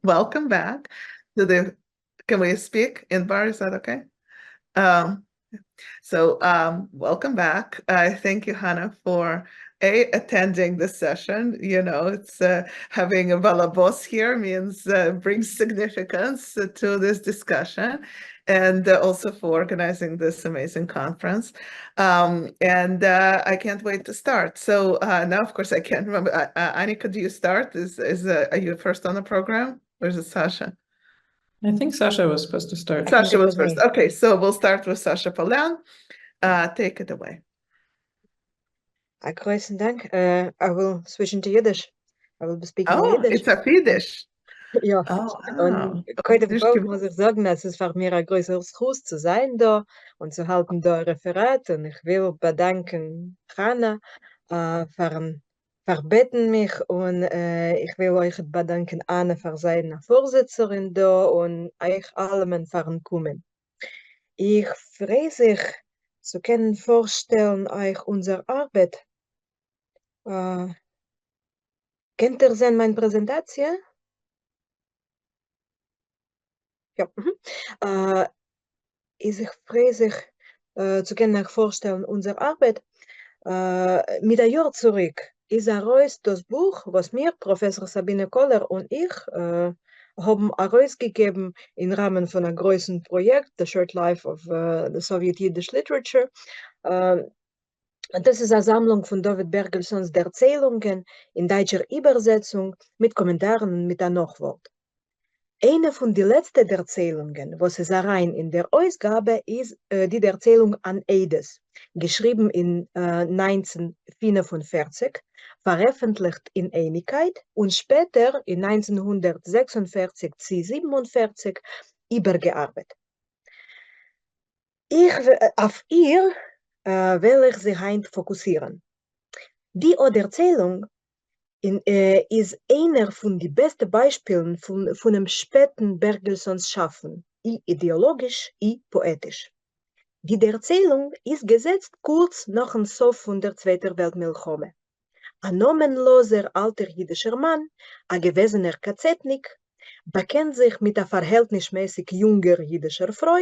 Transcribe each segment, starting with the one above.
Welcome back to the, can we speak in bar? Is that okay? Um, welcome back. Thank you, Hannah, for attending this session. You know, it's having a balabos here means brings significance to this discussion, and also for organizing this amazing conference. I can't wait to start. So now, of course, I can't remember. Anika, do you start? Are you first on the program, or is it Sasha? I think Sasha was supposed to start. Sasha was first. Okay, so we'll start with Sasha Polyan. Take it away. Großen Dank. I will switch into Yiddish. I will be speaking in Oh, Yiddish. it's a Yiddish. Ja, Oh, und heute muss ich sagen, dass es für mir ein größeres Gruß zu sein da und zu halten da Referat. Und ich will bedanken Hannah verbeten mich und ich will euch bedanken Anne für seine Vorsitzerin da und euch allen für kommen. Ich freue sich zu können vorstellen euch unsere Arbeit. Kennt ihr sehen meine Präsentation? Ja. Ich freue sich zu können vorstellen unsere Arbeit. Mit einem Jahr zurück ist heraus das Buch, was mir, Professor Sabine Koller und ich haben herausgegeben im Rahmen von einem großen Projekt, The Short Life of the Soviet Yiddish Literature. Das ist eine Sammlung von David Bergelsons Erzählungen in deutscher Übersetzung mit Kommentaren und mit einem Nachwort. Eine von den letzten Erzählungen, was es rein in der Ausgabe ist, die Erzählung an Eides, geschrieben in 1944, veröffentlicht in Einigkeit und später in 1946-47 übergearbeitet. Auf ihr will ich sich fokussieren. Die Erzählung ist einer von den besten Beispielen von dem späten Bergelsons Schaffen, ideologisch und poetisch. Die Erzählung ist gesetzt kurz nach dem Sof von der Zweiten Weltmilchome. Ein namenloser alter jüdischer Mann, ein gewesener Kazetnik, bekennt sich mit einer verhältnismäßig junger jüdischer Frau,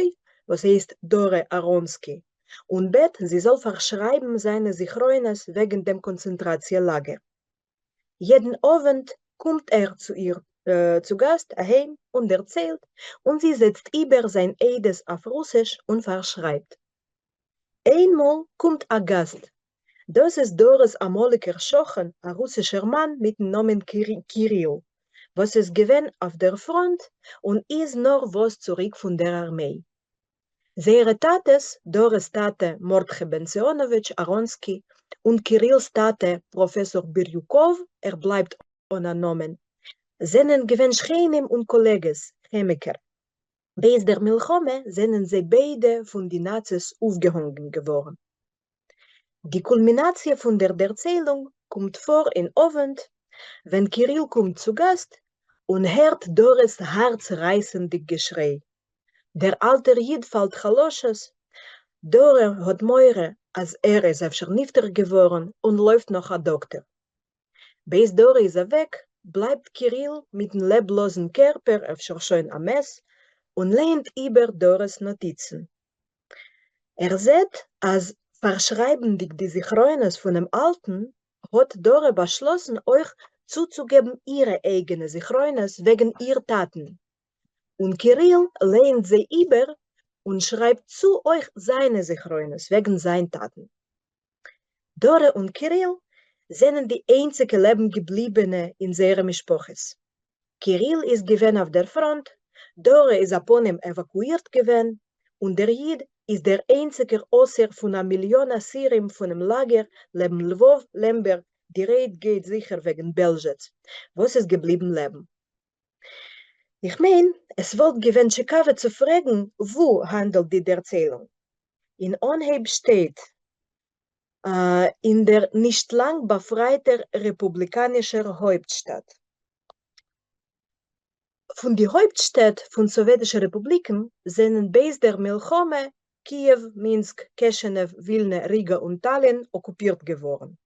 was heißt Dore Aronski, und bet, sie soll verschreiben seine Sichroines wegen dem Konzentrationslager. Jeden Abend kommt zu ihr zu Gast heim und erzählt, und sie setzt über sein Eides auf Russisch und verschreibt. Einmal kommt ein Gast. Das ist Doris Amoliker Schochen, ein russischer Mann mit dem Namen Kirill, was es gewinnt auf der Front und ist noch was zurück von der Armee. Seine Tates, Doris Tate Mordche Bencionowitsch Aronski und Kirills Tate Professor Birjukov, bleibt ohne Namen, sind Gewinnschreinem und Kolleges, Chemiker. Bis der Milchome sind sie beide von den Nazis aufgehangen geworden. Die Kulmination von der Erzählung kommt vor in Abend, wenn Kirill kommt zu Gast und hört Doris herzreißendes Geschrei. Der alte Jid fällt Chalosches. Dore hat Meure, als ist öfter nifter geworden und läuft nach einem Doktor. Bis Dore ist weg, bleibt Kirill mit dem leblosen Körper öfter schon am Mess und lehnt über Dores Notizen. Sieht, als verschreiben die Sichroines von dem Alten, hat Dore beschlossen, euch zuzugeben ihre eigene Sichroines wegen ihr Taten. Und Kirill lehnt sie über und schreibt zu euch seine Sichroines wegen seinen Taten. Dore und Kirill sind die einzige Leben gebliebene in seiner Mischpoches. Kirill ist gewesen auf der Front, Dore ist upon ihm evakuiert gewesen und der Jid ist der einzige Außer von einer Million Assyrim von dem Lager leben Lwów, Lemberg, die Rede geht sicher wegen Belzec, was ist geblieben leben. Ich meine, es wird gewinnt Schikave zu fragen, wo handelt die Erzählung. In Onheib steht, in der nicht lang befreiter republikanischer Hauptstadt. Von den Hauptstädten von sowjetischen Republiken sind bis der Milchome Kiew, Minsk, Kishinev, Wilna, Riga und Tallinn okkupiert geworden.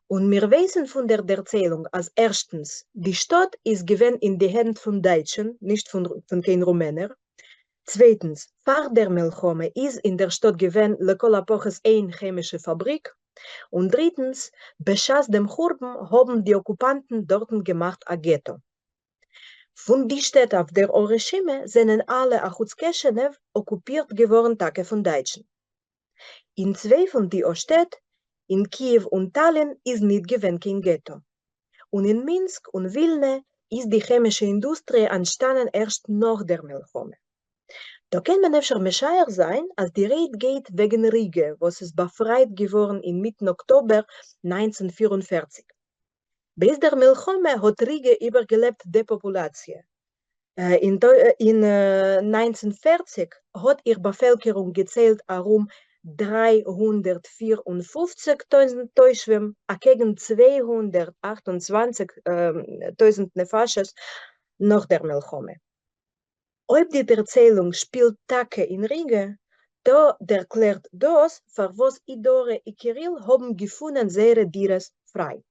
Und wir wissen von der Erzählung, als erstens, die Stadt ist gewesen in die Hände von Deutschen, nicht von kein Rumäner. Zweitens, vor der Milchome ist in der Stadt gewesen lekol apoches ein chemische Fabrik. Und drittens, beschaß dem Churben haben die Okkupanten dort gemacht a Ghetto. Von die Städte auf der Oreshime sind alle Achutskeshenew okkupiert geworden Tage von Deutschen. In zwei von die Städten, in Kiew und Tallinn, ist nicht gewesen kein Ghetto. Und in Minsk und Wilna ist die chemische Industrie entstanden erst nach der Milchome. Da kann man öfter Mescheier sein, als die Rede geht wegen Riga, was es befreit geworden in Mitte Oktober 1944. Bis der Milchome hat Riga übergelebt Depopulatie. In 1940 hat ihre Bevölkerung gezählt um 354.000 Teuschwem, gegen 228.000 Nefasches nach der Milchome. Ob die Erzählung spielt Tage in Riga, da erklärt das, für was Idore und Kirill haben gefunden, ihre Dires frei.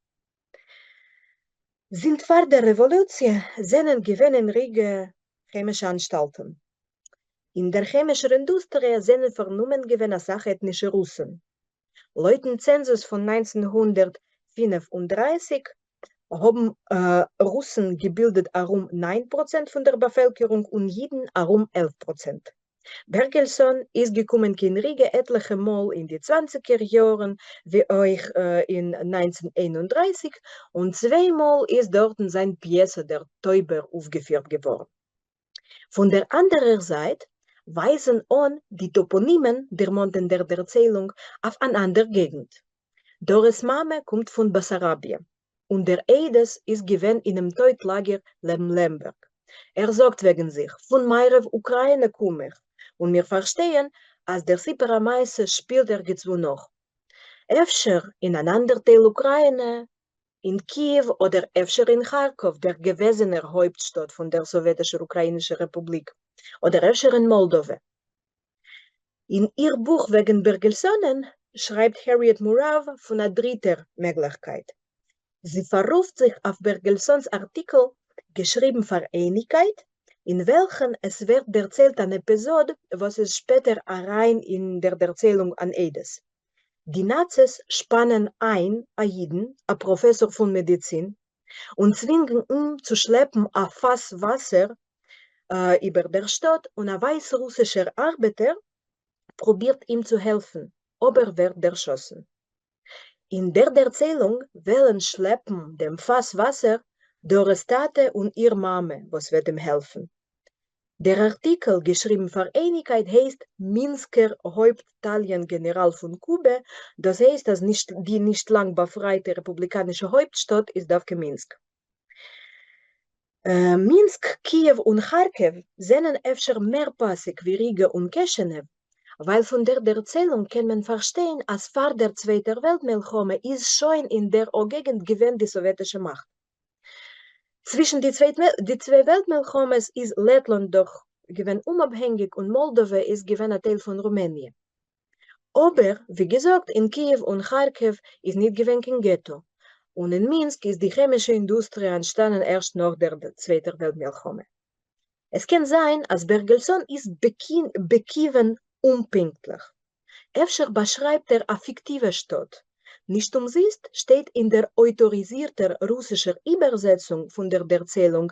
Sind vor der Revolution sind gewesen in Riga chemische Anstalten. In der chemischen Industrie sind vernommen gewesen als ethnische Russen. Laut dem Zensus von 1935 haben Russen gebildet um 9% von der Bevölkerung und Jiden um 11%. Bergelson ist gekommen in Riga etliche Mal in die 20er Jahren, wie euch in 1931, und zweimal ist dort sein Pièce der Täuber aufgeführt geworden. Von der anderen Seite weisen an die Toponymen der Monten der Erzählung auf eine andere Gegend. Doris Mame kommt von Bessarabien. Und der Eides ist gewesen in einem Teutlager Lemberg. Sagt wegen sich, von meiner Ukraine komme ich. Und wir verstehen, als der Siperameise spielt gezwo noch. Öfter in einem anderen Teil Ukraine, in Kiew oder öfter in Kharkov, der gewesene Hauptstadt von der sowjetischen Ukrainischen Republik. Oder öfter in Moldova. In ihr Buch wegen Bergelsonen schreibt Harriet Murav von einer dritten Möglichkeit. Sie verruft sich auf Bergelsons Artikel geschrieben für Einigkeit, in welchen es wird erzählt eine Episode, was es später rein in der Erzählung an Eides. Die Nazis spannen ein Jiden, ein Professor von Medizin, und zwingen ihn zu schleppen ein Fass Wasser über der Stadt, und ein weißrussischer Arbeiter probiert ihm zu helfen, aber wird erschossen. In der Erzählung wollen schleppen dem Fass Wasser Doris Tate und ihr Mame, was wird ihm helfen. Der Artikel, geschrieben für Einigkeit, heißt Minsker Hauptitaliengeneral von Kuba, das heißt, dass die nicht lang befreite republikanische Hauptstadt ist Davke Minsk. Minsk, Kiew und Kharkiv sind öfter mehr passig wie Riga und Kishinev, weil von der Erzählung kann man verstehen, als vor der Zweiten Weltmilchome ist schon in der Gegend gewesen die sowjetische Macht. Zwischen die zwei Weltmilchomes ist Lettland doch gewesen unabhängig und Moldova ist gewesen ein Teil von Rumänien. Aber, wie gesagt, in Kiew und Kharkiv ist nicht gewesen kein Ghetto. Und in Minsk ist die chemische Industrie entstanden erst nach der Zweiten Weltmilchome. Es kann sein, als Bergelson ist bekiven unpünktlich. Öfter beschreibt eine fiktive Stadt. Nicht umsonst steht in der autorisierten russischen Übersetzung von der Erzählung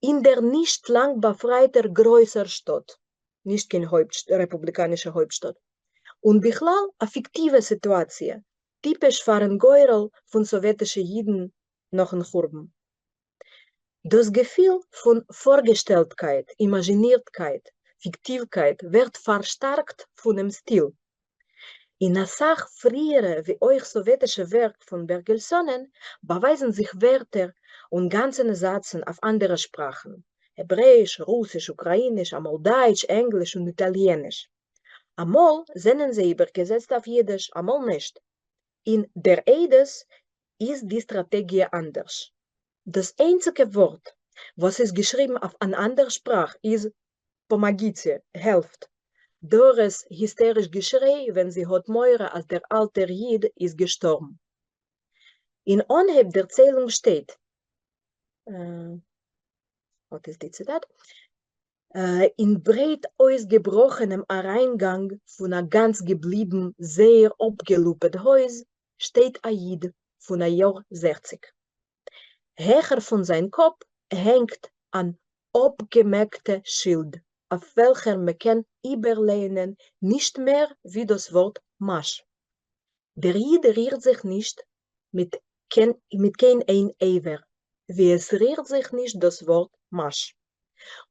in der nicht lang befreiter größer Stadt, nicht kein republikanische Hauptstadt. Und Bichlal eine fiktive Situation, typisch für ein Geurel von sowjetischen Jiden nach den Churben. Das Gefühl von Vorgestelltheit, Imaginiertheit, Fiktivkeit wird verstärkt von dem Stil. In der Sache frühere wie euch sowjetische Werk von Bergelsonen beweisen sich Wörter und ganze Sätze auf andere Sprachen. Hebräisch, Russisch, Ukrainisch, einmal Deutsch, Englisch und Italienisch. Einmal sind sie übergesetzt auf Jiddisch, einmal nicht. In der Eides ist die Strategie anders. Das einzige Wort, was ist geschrieben auf eine andere Sprache, ist Pomagite, helft. Doris hysterisch Geschrei, wenn sie hat Meure, als der alte Jid ist gestorben. In Anheb der Erzählung steht, was ist die Zitat? In breit ausgebrochenem Eingang von einem ganz geblieben, sehr abgelupet Haus steht ein Jid von einem Jahr 60. Höher von seinem Kopf hängt ein abgemäckter Schild, auf welcher man kann überlehnen, nicht mehr wie das Wort Masch. Der Jid rührt sich nicht mit kein ein Eiver, wie es rührt sich nicht das Wort Masch.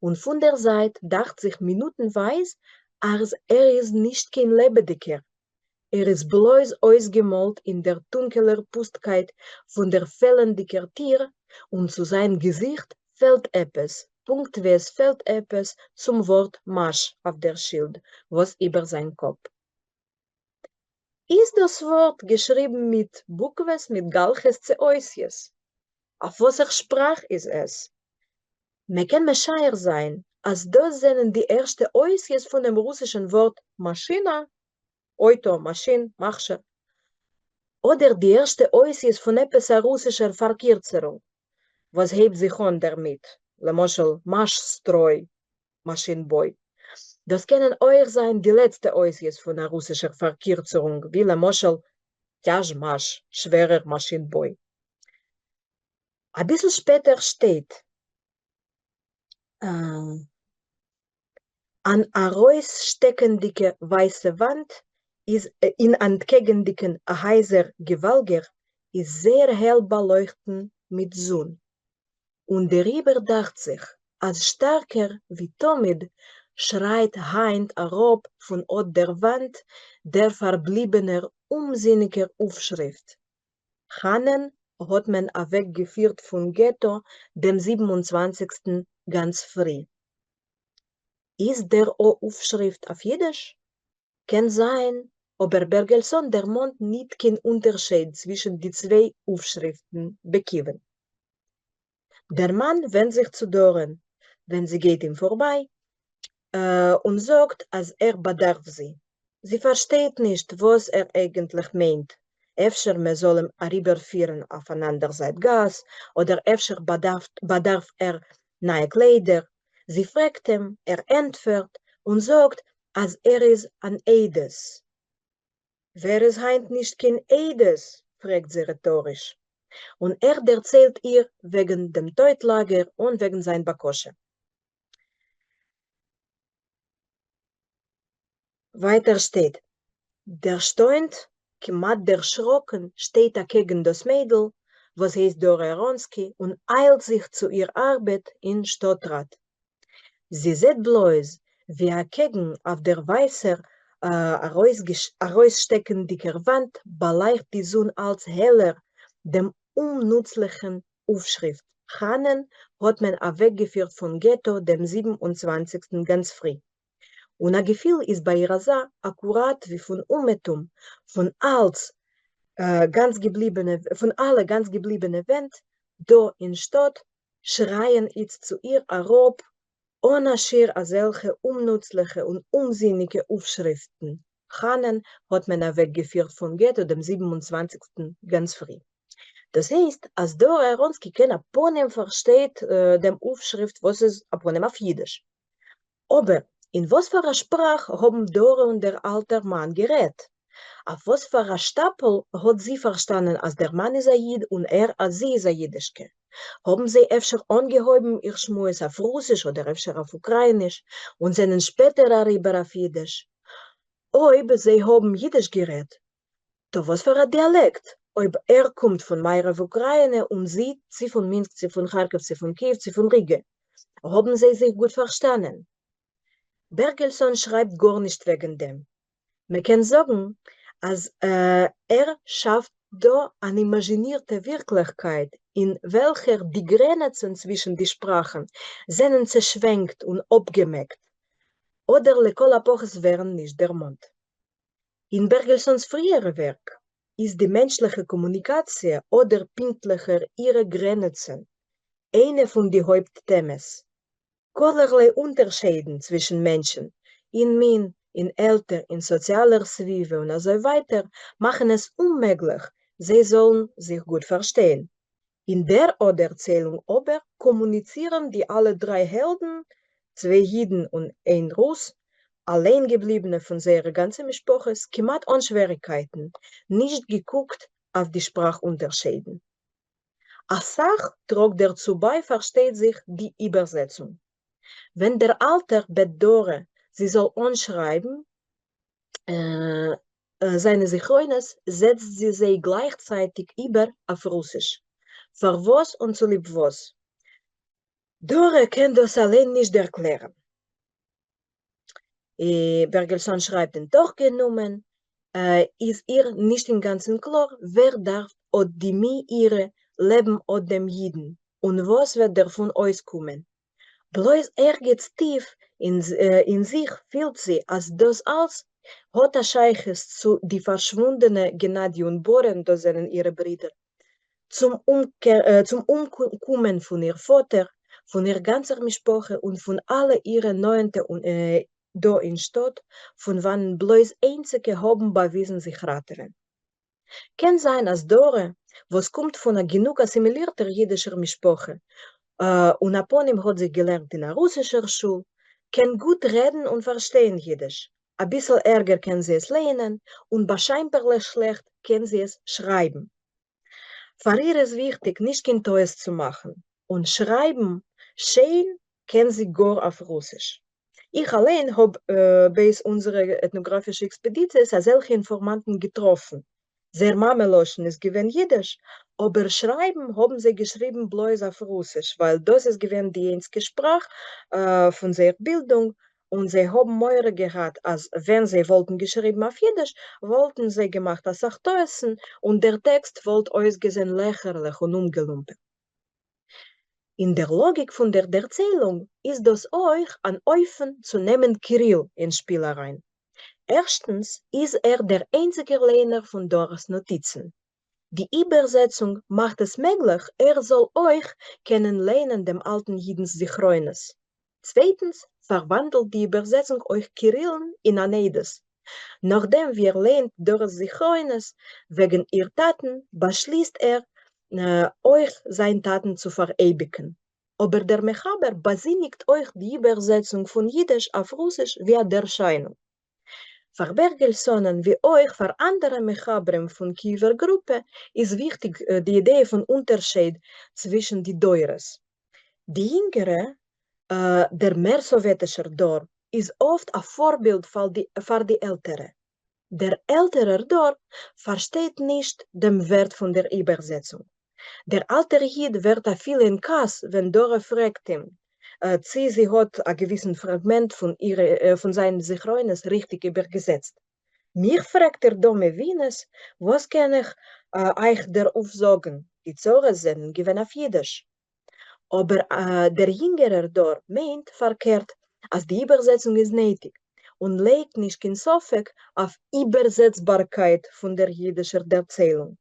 Und von der Seite dacht sich minutenweise, als ist nicht kein Lebendiger. Ist bloß ausgemalt in der dunkler Pustkeit von der fällendiger Tier und zu seinem Gesicht fällt etwas, punktweise fällt etwas zum Wort Masch auf der Schild, was über sein Kopf. Ist das Wort geschrieben mit Bukves, mit Galches Zeoisies? Auf welcher Sprache ist es? Man kann Meschaier sein, als das sind die ersten Oisies von dem russischen Wort Maschina, Auto, Maschin, Machsche, oder die erste Oisies von etwas russischer Verkürzung. Was hebt sich an damit? Lemoschel, Maschstreu, Maschinenboy. Das können euch sein die letzte Oisies von einer russischen Verkürzung, wie Lemoschel, Tjajmasch, schwerer Maschinenboy. Ein bisschen später steht, an heraussteckendicke weiße Wand ist in entgegendicken heißer Gewalger ist sehr hell beleuchtet mit Sonne. Und darüber dacht sich, als stärker wie Tomid schreit Heint herab von od der Wand der verbliebener unsinniger Aufschrift. Hannen hat man weggeführt von Ghetto, dem 27. ganz früh. Ist der Aufschrift auf Jiddisch? Kann sein, aber Bergelson der Mond nicht kein Unterschied zwischen die zwei Aufschriften bekiven. Der Mann wendet sich zu Doren, wenn sie geht ihm vorbei, und sagt, als bedarf sie. Sie versteht nicht, was eigentlich meint. Efter man soll ihm rüberführen auf ein anderes Gas, oder efter bedarf neue Kleider. Sie fragt ihn, antwortet und sagt, als ist ein Eides. Wer ist heint nicht kein Eides? Fragt sie rhetorisch. Und erzählt ihr wegen dem Teutlager und wegen sein Bakosche. Weiter steht, der steunt, kemat der Schrocken, steht gegen das Mädel, was heißt Dora Ronski, und eilt sich zu ihr Arbeit in Stadtrat. Sie sieht bloß, wie gegen auf der weißer, heraussteckendiger Wand beleicht die Sonne als heller, dem unnützlichen Aufschrift. Hannen hat man weggeführt von Ghetto, dem 27. ganz früh. Und ein Gefühl ist bei ihrer Sache akkurat wie von Ummetum, von alle ganz gebliebene Wend, da in Stadt, schreien jetzt zu ihr herab, ohne schier solche unnützliche und unsinnige Aufschriften. Hannen hat man weggeführt von Ghetto, dem 27. ganz früh. Das heißt, als Dora Ronski kein Aponym versteht, dem Aufschrift, was ist Aponym auf Jiddisch. Aber in was für einer Sprache haben Dora und der alte Mann geredet? Auf was für einer Stapel hat sie verstanden, als der Mann ist ein Jid und als sie ist ein Jiddischke? Haben sie öfter angehoben, ihr Schmues auf Russisch oder öfter auf Ukrainisch und sind später darüber auf Jiddisch? Ob sie haben Jiddisch geredet? Da was für ein Dialekt? Ob kommt von Meira auf Ukraine und sie von Minsk, sie von Kharkiv, sie von Kiew, sie von Riga. Haben sie sich gut verstanden? Bergelson schreibt gar nicht wegen dem. Man kann sagen, als schafft da eine imaginierte Wirklichkeit, in welcher die Grenzen zwischen den Sprachen sind zerschwenkt und abgemerkt. Oder lekol Apoches wären nicht der Mond. In Bergelsons früherem Werk ist die menschliche Kommunikation oder pünktlicher ihre Grenzen eine von den Hauptthemen. Kollerlei Unterschiede zwischen Menschen, in Mien, in Alter, in sozialer Zwiebel und so weiter, machen es unmöglich, sie sollen sich gut verstehen. In der Oderzählung aber kommunizieren die alle drei Helden, 2 Jiden und 1 Russ, allein gebliebene von seiner ganzen Mischpoche, kemat ohne Schwierigkeiten, nicht geguckt auf die Sprachunterschiede. Als Sach trug dazu bei, versteht sich die Übersetzung. Wenn der Alter Bedore sie soll anschreiben, seine Zichroines, setzt sie gleichzeitig über auf Russisch. Für was und zu lieb was. Dore kann das allein nicht erklären. Bergelson schreibt den doch genommen, ist ihr nicht im Ganzen klar, wer darf od die mi ihre Leben od dem Jiden und was wird davon auskommen. Bloß geht's tief in sich fühlt sie, als das alles hat Scheiches zu die verschwundene Gennady und Boren, das sind ihre Brüder, zum Umkommen von ihr Vater, von ihr ganzer Mischpoche und von alle ihre Neunte da in Stadt, von wann bloß einzige haben bewiesen sich Rateren. Kann sein, als Dore, was kommt von einer genug assimilierter jüdischer Mischpoche, und Aponim hat sie gelernt in einer russischer Schule, kann gut reden und verstehen Jiddisch. Ein bisschen Ärger kann sie es lernen und wahrscheinlich schlecht kann sie es schreiben. Für ihr ist wichtig, nicht kein Teues zu machen. Und schreiben, schön, kann sie gar auf Russisch. Ich allein habe bei unserer ethnografischen Expedition solche Informanten getroffen. Sehr Mameloschen ist gewesen Jiddisch, aber schreiben haben sie geschrieben bloß auf Russisch, weil das ist gewesen die einzige Sprache von der Bildung und sie haben mehr gehabt, als wenn sie wollten geschrieben auf Jiddisch, wollten sie gemacht als Achtösen und der Text wollte ausgesehen lächerlich und ungelumpen. In der Logik von der Erzählung ist das euch an Eufen zu nehmen Kirill in Spielereien. Erstens ist der einzige Lehner von Doras Notizen. Die Übersetzung macht es möglich, soll euch kennenlernen dem alten Jidens Zichroines. Zweitens verwandelt die Übersetzung euch Kirillen in Aneides. Nachdem wir lernt Doras Zichroines wegen ihr Taten, beschließt euch seine Taten zu verewigen. Aber der Mechaber besinnigt euch die Übersetzung von Jiddisch auf Russisch via der Erscheinung. Für Bergelsonen wie euch, für andere Mechabren von Kiewer Gruppe, ist wichtig die Idee von Unterschied zwischen die Deures. Die jüngere, der mehr sowjetische Dor, ist oft ein Vorbild für die ältere. Der ältere Dor versteht nicht den Wert von der Übersetzung. Der alte Jid wird viel in Kass, wenn Dora fragt ihn, sie hat ein gewisses Fragment von seinen Zichroines richtig übergesetzt. Mich fragt der dumme Wienes, was kann ich euch darauf sagen? Die Zore sind gewinnen auf Jiddisch. Aber der jüngere Dor meint verkehrt, als die Übersetzung ist nötig und legt nicht in Sofek auf Übersetzbarkeit von der jiddischen Erzählung.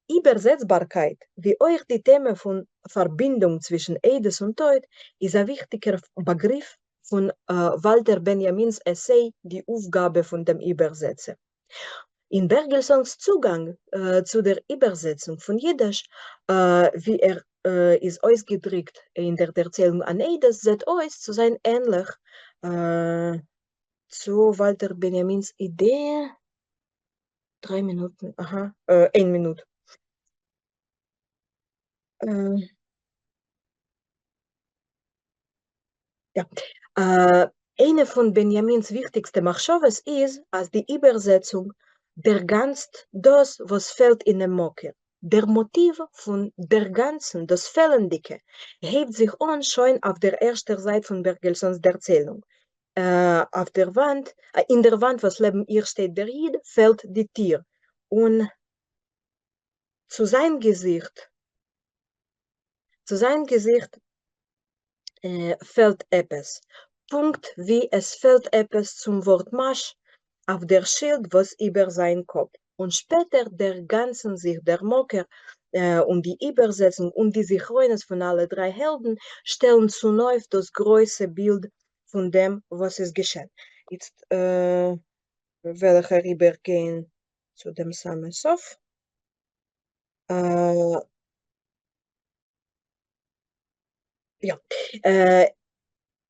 Übersetzbarkeit, wie euch die Themen von Verbindung zwischen Eides und Tod, ist ein wichtiger Begriff von Walter Benjamins Essay, die Aufgabe von dem Übersetzer. In Bergelsons Zugang zu der Übersetzung von Jiddisch, wie ist ausgedrückt in der Erzählung an Eides, sieht euch zu sein ähnlich zu Walter Benjamins Idee. 3 Minuten, 1 Minute. Eine von Benjamins wichtigsten Machschoves ist, als die Übersetzung berganzt das, was fällt in dem Mocker. Der Motiv von der ganzen, das Fehlendige, hebt sich an schon auf der ersten Seite von Bergelsons Erzählung. Auf der Wand, in der Wand, was neben ihr steht der Jid, fällt die Tier. Und zu seinem Gesicht fällt etwas. Punkt wie es fällt etwas zum Wort Masch auf der Schild, was über sein Kopf. Und später der ganzen sich der Mocker und die Übersetzung und die Zichroines von alle drei Helden stellen zu neu das große Bild von dem, was ist geschehen. Jetzt will ich rübergehen zu dem Sammelsof.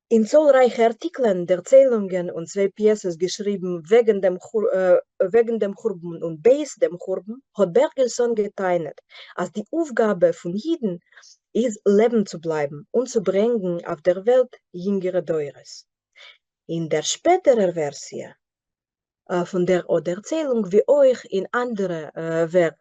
In zahlreichen Artikeln, Erzählungen und 2 Pieces geschrieben wegen dem Churban und Beis dem Churban, hat Bergelsson geteilt, als die Aufgabe von Jiden ist, leben zu bleiben und zu bringen auf der Welt jüngere Deures. In der späteren Version von der Erzählung, wie euch in andere Werk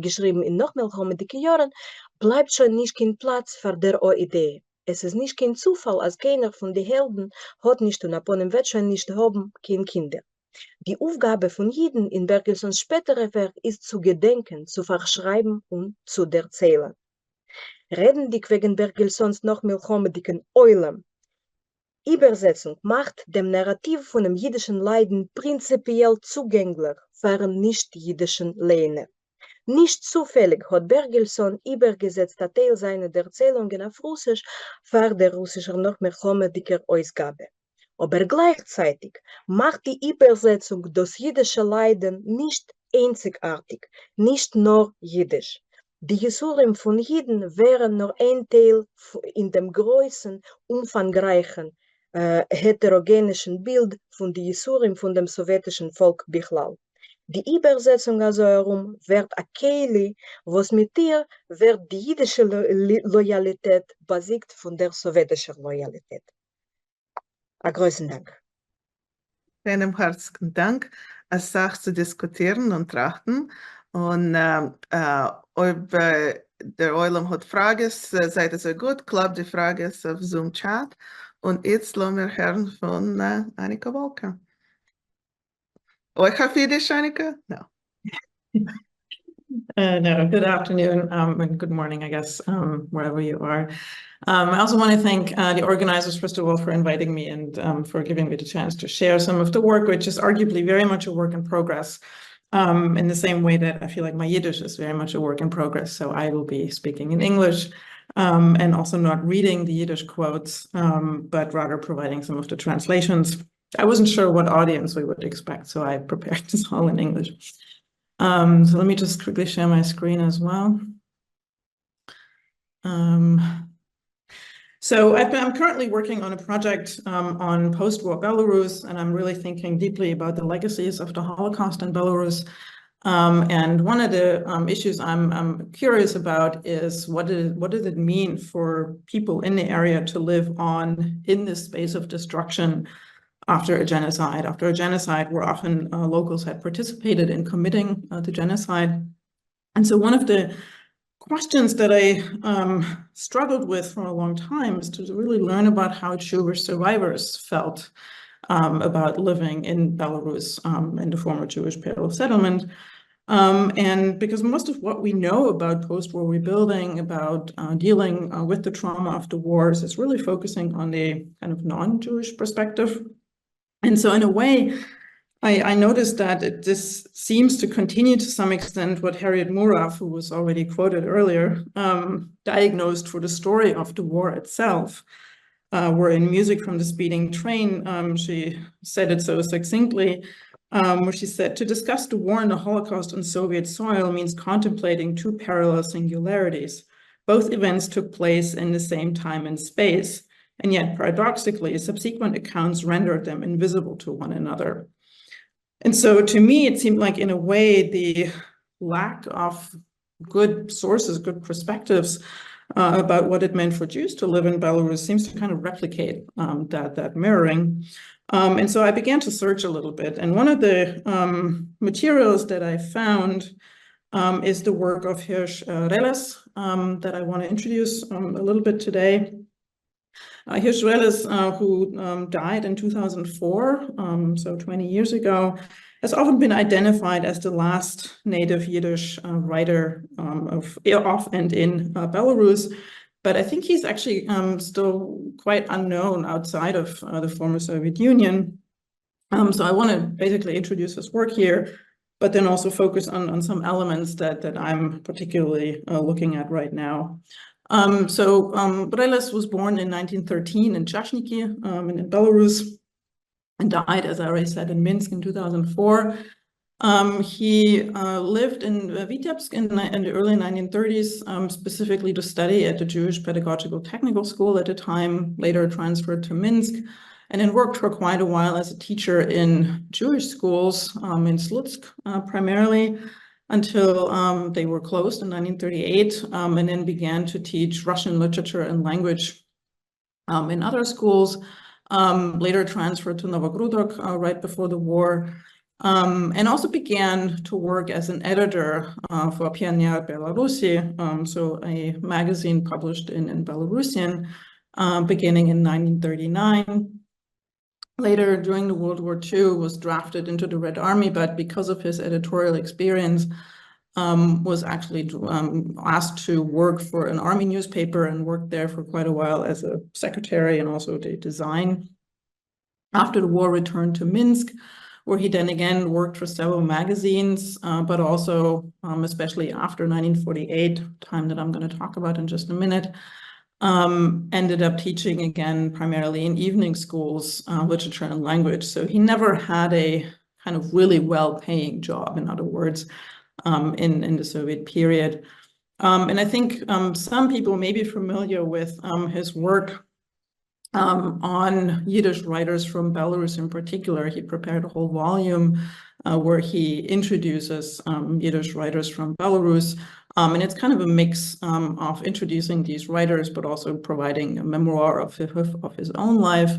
geschrieben in noch melchomedike Jahren, bleibt schon nicht kein Platz für der Idee. Es ist nicht kein Zufall, als keiner von den Helden hat nicht und abon wird schon nicht haben kein Kinder. Die Aufgabe von Jiden in Bergelsons späterer Werk ist zu gedenken, zu verschreiben und zu erzählen. Reden die wegen Bergelsons noch melchomediken Eulam. Übersetzung macht dem Narrativ von dem jüdischen Leiden prinzipiell zugänglich für nicht-jüdischen Lehner. Nicht zufällig hat Bergelsson übergesetzt einen Teil seiner Erzählungen auf Russisch für die russische noch melchomediker Ausgabe. Aber gleichzeitig macht die Übersetzung das jüdische Leiden nicht einzigartig, nicht nur jiddisch. Die Jesurim von Jiden wären nur ein Teil in dem großen, umfangreichen, heterogenischen Bild von die Jesurim von dem sowjetischen Volk Bichlal. Die Übersetzung also herum wird a Keili, was mit ihr wird die jüdische Loyalität basiert von der sowjetischen Loyalität. A großen Dank. Vielen herzlichen Dank, als Sache zu diskutieren und trachten. Und ob der Eulam hat Fragen, seid ihr so gut, klappt die Frage auf Zoom-Chat. Und jetzt lassen wir hören von Anika Walke. Euch auf Yiddish, Anika? No. No, good afternoon and good morning, I guess, wherever you are. I also want to thank the organizers, first of all, for inviting me and for giving me the chance to share some of the work, which is arguably very much a work in progress, in the same way that I feel like my Yiddish is very much a work in progress. So I will be speaking in English and also not reading the Yiddish quotes, but rather providing some of the translations. I wasn't sure what audience we would expect, so I prepared this all in English. So let me just quickly share my screen as well. So I'm currently working on a project on post-war Belarus, and I'm really thinking deeply about the legacies of the Holocaust in Belarus. And one of the issues I'm curious about is what does it mean for people in the area to live on in this space of destruction after a genocide. After a genocide, where often locals had participated in committing the genocide. And so one of the questions that I struggled with for a long time is to really learn about how Jewish survivors felt about living in Belarus, in the former Jewish Pale settlement. And because most of what we know about post-war rebuilding, about dealing with the trauma of the wars, is really focusing on the kind of non-Jewish perspective. And so in a way, I noticed that this seems to continue to some extent what Harriet Muraf, who was already quoted earlier, diagnosed for the story of the war itself, where in Music from the Speeding Train, she said it so succinctly, where she said, to discuss the war and the Holocaust on Soviet soil means contemplating two parallel singularities. Both events took place in the same time and space, and yet paradoxically, subsequent accounts rendered them invisible to one another. And so to me, it seemed like in a way, the lack of good sources, good perspectives about what it meant for Jews to live in Belarus seems to kind of replicate that mirroring. And so I began to search a little bit. And one of the materials that I found is the work of Hirsch Reles that I want to introduce a little bit today. Hirsch Reles, who died in 2004, so 20 years ago, has often been identified as the last native Yiddish writer of and in Belarus. But I think he's actually still quite unknown outside of the former Soviet Union. So I want to basically introduce his work here, but then also focus on some elements that I'm particularly looking at right now. So Reles was born in 1913 in Chashniki in Belarus and died, as I already said, in Minsk in 2004. He lived in Vitebsk in the early 1930s, specifically to study at the Jewish Pedagogical Technical School at the time, later transferred to Minsk, and then worked for quite a while as a teacher in Jewish schools in Slutsk primarily, until they were closed in 1938, and then began to teach Russian literature and language in other schools, later transferred to Novogrudok right before the war, and also began to work as an editor for Pioner Belarusi, so a magazine published in Belarusian, beginning in 1939. Later, during the World War II, was drafted into the Red Army, but because of his editorial experience, was actually asked to work for an army newspaper and worked there for quite a while as a secretary and also did design. After the war, returned to Minsk, where he then again worked for several magazines, but also, especially after 1948, time that I'm going to talk about in just a minute, ended up teaching again primarily in evening schools, literature and language. So he never had a kind of really well-paying job, in other words, in the Soviet period. And I think some people may be familiar with his work on Yiddish writers from Belarus in particular. He prepared a whole volume where he introduces Yiddish writers from Belarus. And it's kind of a mix of introducing these writers, but also providing a memoir of his own life.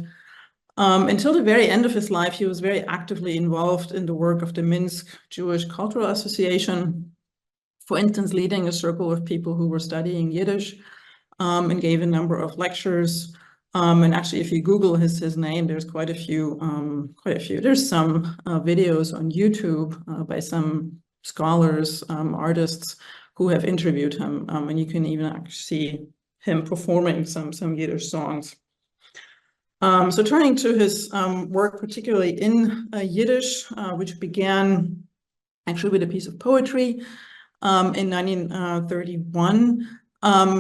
Until the very end of his life, he was very actively involved in the work of the Minsk Jewish Cultural Association, for instance, leading a circle of people who were studying Yiddish, and gave a number of lectures. And actually, if you Google his name, there's quite a few. There's some videos on YouTube by some scholars, artists who have interviewed him, and you can even actually see him performing some Yiddish songs. So turning to his work, particularly in Yiddish, which began actually with a piece of poetry in 1931.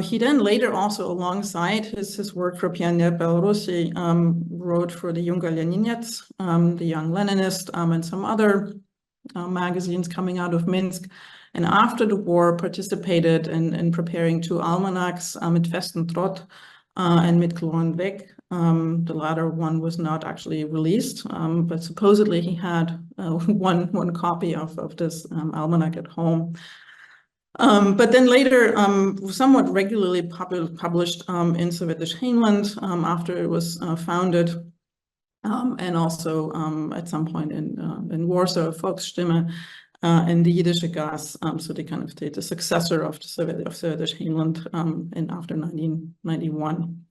He then later also, alongside his work for Pioner Belarusi, wrote for the Junger Leninets, the Young Leninist, and some other magazines coming out of Minsk. And after the war, participated in preparing two almanacs, Mit festen Trott and Mit Kloren weg. The latter one was not actually released, but supposedly he had one copy of this almanac at home. But then later, somewhat regularly published in Sovetish Heinland after it was founded, and also at some point in Warsaw, Volksstimme, and the Yiddish Gas, so they kind of the successor of the Sovetish Heinland after 1991.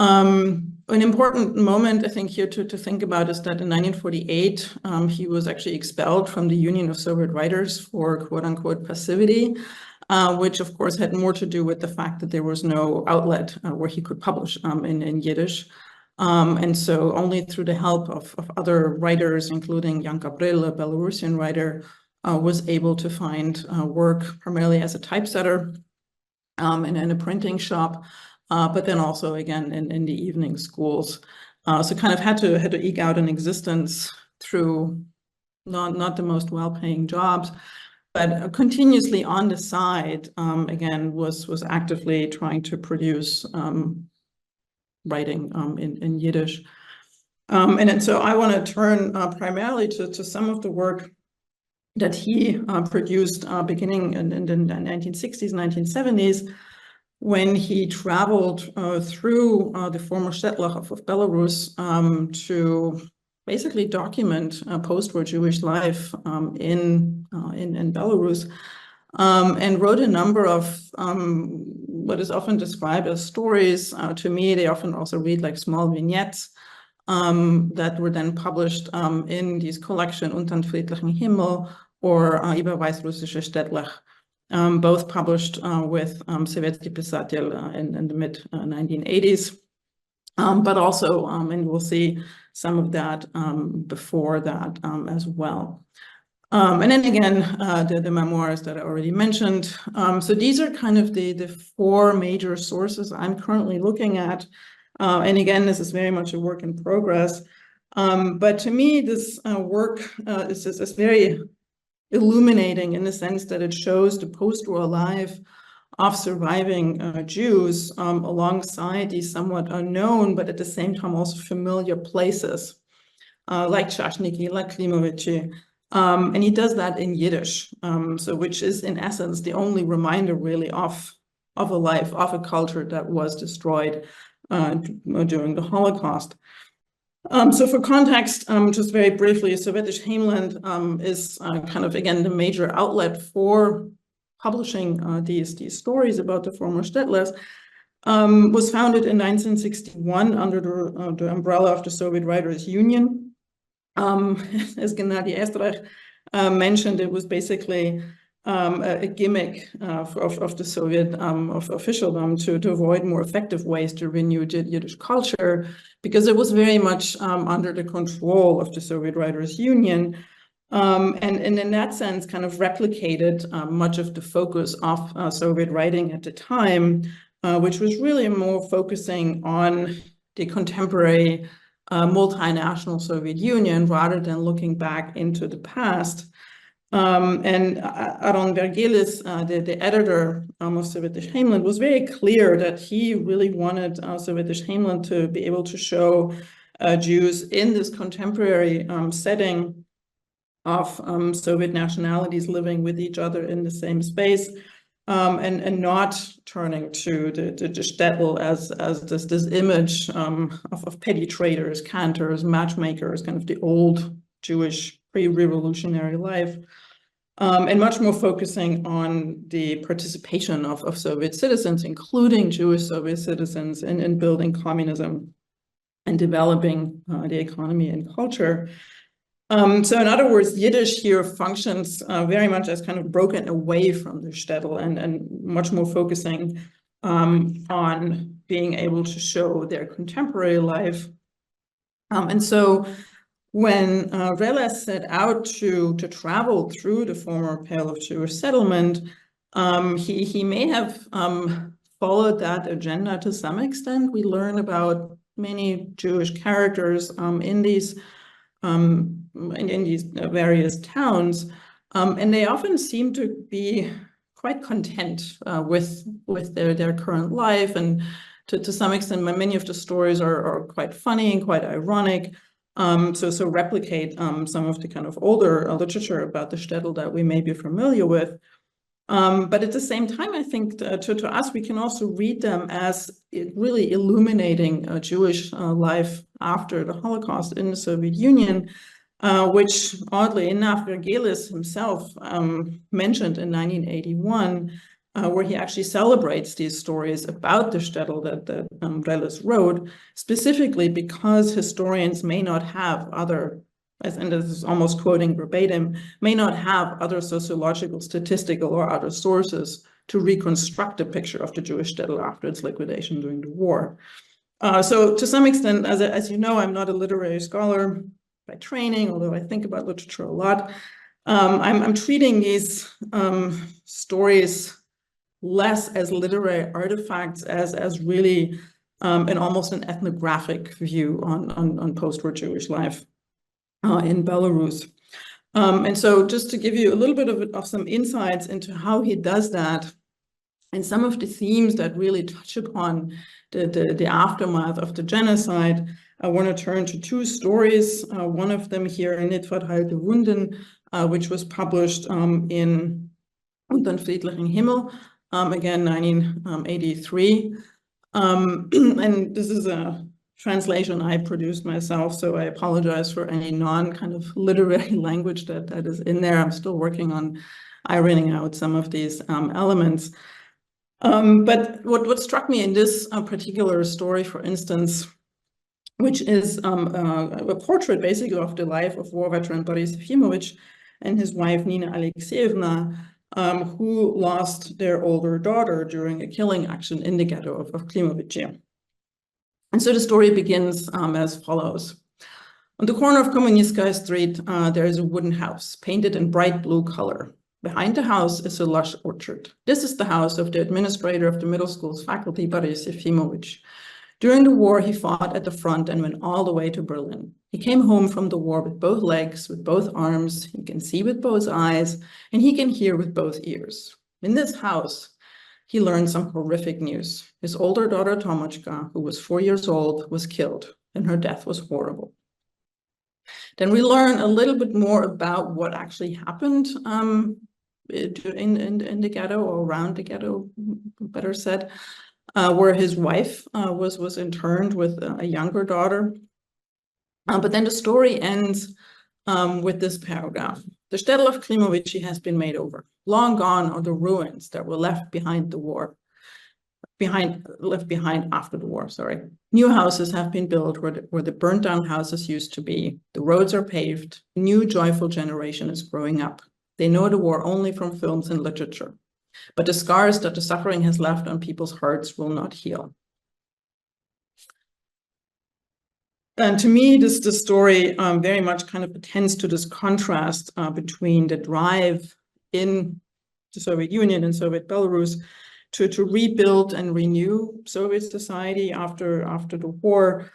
An important moment, I think, here to think about is that in 1948, he was actually expelled from the Union of Soviet Writers for quote-unquote passivity, which of course had more to do with the fact that there was no outlet where he could publish in Yiddish. And so only through the help of other writers, including Jan Gabriel, a Belarusian writer, was able to find work primarily as a typesetter in a printing shop, but then also again in the evening schools. So kind of had to eke out an existence through not the most well-paying jobs, but continuously on the side, again, was actively trying to produce writing in Yiddish. And so I want to turn primarily to some of the work that he produced beginning in the 1960s, 1970s, when he traveled through the former Shtetlach of Belarus to basically document post-war Jewish life in Belarus, and wrote a number of what is often described as stories. To me, they often also read like small vignettes that were then published in this collection Unterm friedlichen Himmel or Über Weißrussische Shtetlach, both published with Sovetski Pisatel in the mid-1980s, but also, and we'll see some of that before that as well. And then again, the memoirs that I already mentioned. So these are kind of the four major sources I'm currently looking at. And again, this is very much a work in progress. But to me, this work is very illuminating in the sense that it shows the post-war life of surviving Jews alongside these somewhat unknown, but at the same time also familiar places, like Shashniki, like Klimovici. And he does that in Yiddish, so which is in essence the only reminder really of a life, of a culture that was destroyed during the Holocaust. So for context, just very briefly, Sovetish Heimland is kind of, again, the major outlet for publishing these stories about the former Shtetlers. Was founded in 1961 under the umbrella of the Soviet Writers' Union. As Gennady Estrach mentioned, it was basically a gimmick of the Soviet of officialdom to avoid more effective ways to renew Yiddish culture, because it was very much under the control of the Soviet Writers' Union, and in that sense kind of replicated much of the focus of Soviet writing at the time, which was really more focusing on the contemporary multinational Soviet Union rather than looking back into the past. And Aaron Vergelis, the editor of Sovetish Heimland, was very clear that he really wanted Sovetish Heimland to be able to show Jews in this contemporary setting of Soviet nationalities living with each other in the same space, and not turning to the shtetl as this image of petty traders, cantors, matchmakers, kind of the old Jewish pre-revolutionary life, and much more focusing on the participation of Soviet citizens, including Jewish Soviet citizens, in building communism and developing the economy and culture. So in other words, Yiddish here functions very much as kind of broken away from the shtetl and much more focusing on being able to show their contemporary life. And so when Reles set out to travel through the former Pale of Jewish settlement, he may have followed that agenda to some extent. We learn about many Jewish characters in these various towns, and they often seem to be quite content with their current life, and to some extent, many of the stories are quite funny and quite ironic. So replicate some of the kind of older literature about the shtetl that we may be familiar with. But at the same time, I think to us, we can also read them as really illuminating Jewish life after the Holocaust in the Soviet Union, which oddly enough, Vergelis himself mentioned in 1981, where he actually celebrates these stories about the shtetl that Reles wrote, specifically because historians may not have other, and this is almost quoting verbatim, may not have other sociological, statistical, or other sources to reconstruct a picture of the Jewish shtetl after its liquidation during the war. So to some extent, as you know, I'm not a literary scholar by training, although I think about literature a lot. I'm treating these stories less as literary artifacts as really almost an ethnographic view on post-war Jewish life in Belarus. And so just to give you a little bit of some insights into how he does that, and some of the themes that really touch upon the aftermath of the genocide, I want to turn to two stories. One of them here, Nitvat Halte Wunden, which was published in Untern Friedlichen Himmel, again, 1983. And this is a translation I produced myself, so I apologize for any non-kind of literary language that is in there. I'm still working on ironing out some of these elements. But what struck me in this particular story, for instance, which is a portrait basically of the life of war veteran Boris Yefimovich and his wife Nina Alexeyevna, who lost their older daughter during a killing action in the ghetto of Klimovici. And so the story begins as follows. On the corner of Komuniskaya Street, there is a wooden house painted in bright blue color. Behind the house is a lush orchard. This is the house of the administrator of the middle school's faculty, Boris Yefimovich. During the war, he fought at the front and went all the way to Berlin. He came home from the war with both legs, with both arms. He can see with both eyes, and he can hear with both ears. In this house, he learned some horrific news. His older daughter, Tomochka, who was 4 years old, was killed, and her death was horrible. Then we learn a little bit more about what actually happened in the ghetto, or around the ghetto, better said, where his wife was interned with a younger daughter. But then the story ends with this paragraph. The shtetl of Klimovici has been made over. Long gone are the ruins that were left behind the war. Left behind after the war, sorry. New houses have been built where the burnt down houses used to be. The roads are paved. A new joyful generation is growing up. They know the war only from films and literature. But the scars that the suffering has left on people's hearts will not heal. And to me, this story very much kind of attends to this contrast between the drive in the Soviet Union and Soviet Belarus to rebuild and renew Soviet society after the war,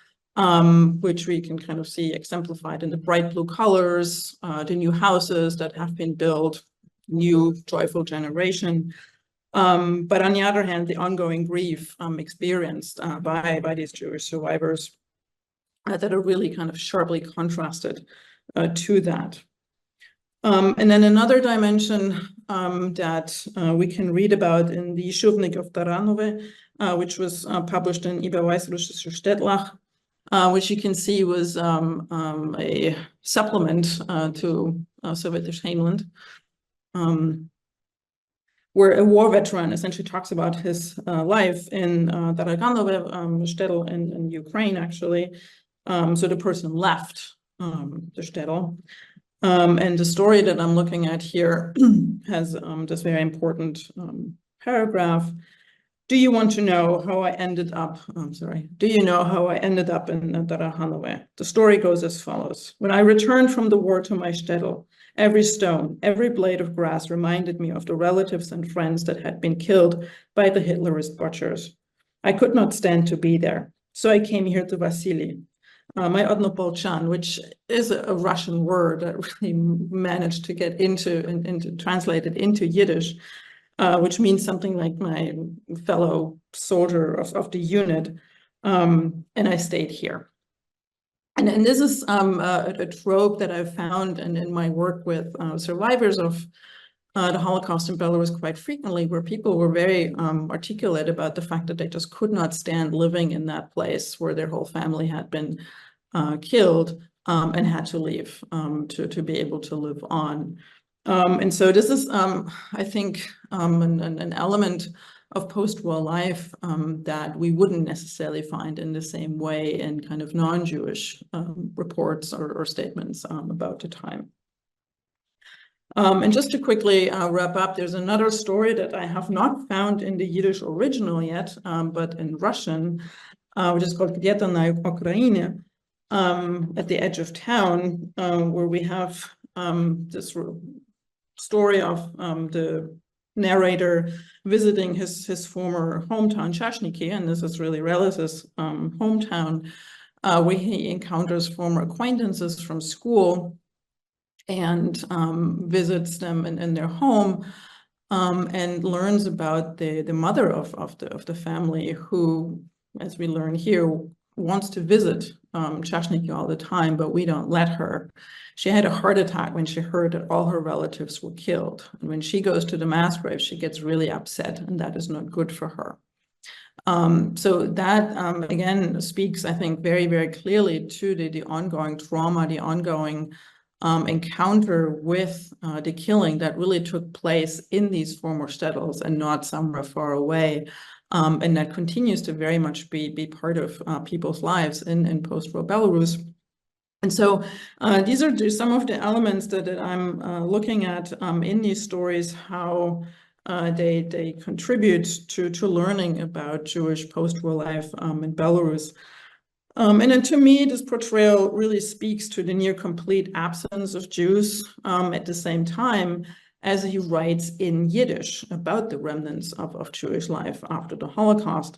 which we can kind of see exemplified in the bright blue colors, the new houses that have been built, new joyful generation. But on the other hand, the ongoing grief experienced by these Jewish survivors that are really kind of sharply contrasted to that. And then another dimension that we can read about in the Shuvnik of Taranove, which was published in Überweis Russischer Städtlach, which you can see was a supplement to Sowjetisch Heimland, where a war veteran essentially talks about his life in Taraganove shtetl in Ukraine, actually. So the person left the shtetl. And the story that I'm looking at here has this very important paragraph. Do you want to know how I ended up? Do you know how I ended up in Taraganove? The story goes as follows. When I returned from the war to my shtetl, every stone, every blade of grass reminded me of the relatives and friends that had been killed by the Hitlerist butchers. I could not stand to be there, so I came here to Vasily. My Odnopolchan, which is a Russian word that really managed to get into translated into Yiddish, which means something like my fellow soldier of the unit, and I stayed here. And this is a trope that I've found in my work with survivors of the Holocaust in Belarus quite frequently, where people were very articulate about the fact that they just could not stand living in that place where their whole family had been killed and had to leave to be able to live on. And so this is, I think, an element of post-war life that we wouldn't necessarily find in the same way in kind of non-Jewish reports or statements about the time. And just to quickly wrap up, there's another story that I have not found in the Yiddish original yet, but in Russian, which is called Где-то на Украине, at the edge of town, where we have this story of the narrator visiting his former hometown, Chashniki, and this is really Relis's hometown, where he encounters former acquaintances from school and visits them in their home, and learns about the mother of the family, who, as we learn here, wants to visit Chashniki all the time, but we don't let her. She had a heart attack when she heard that all her relatives were killed. And when she goes to the mass grave, she gets really upset, and that is not good for her. So that, again, speaks, I think, very, very clearly to the ongoing trauma, the ongoing encounter with the killing that really took place in these former shtetls and not somewhere far away. And that continues to very much be part of people's lives in post-war Belarus. And so these are just some of the elements that I'm looking at in these stories, how they contribute to learning about Jewish post-war life in Belarus. And then to me, this portrayal really speaks to the near complete absence of Jews at the same time as he writes in Yiddish about the remnants of Jewish life after the Holocaust.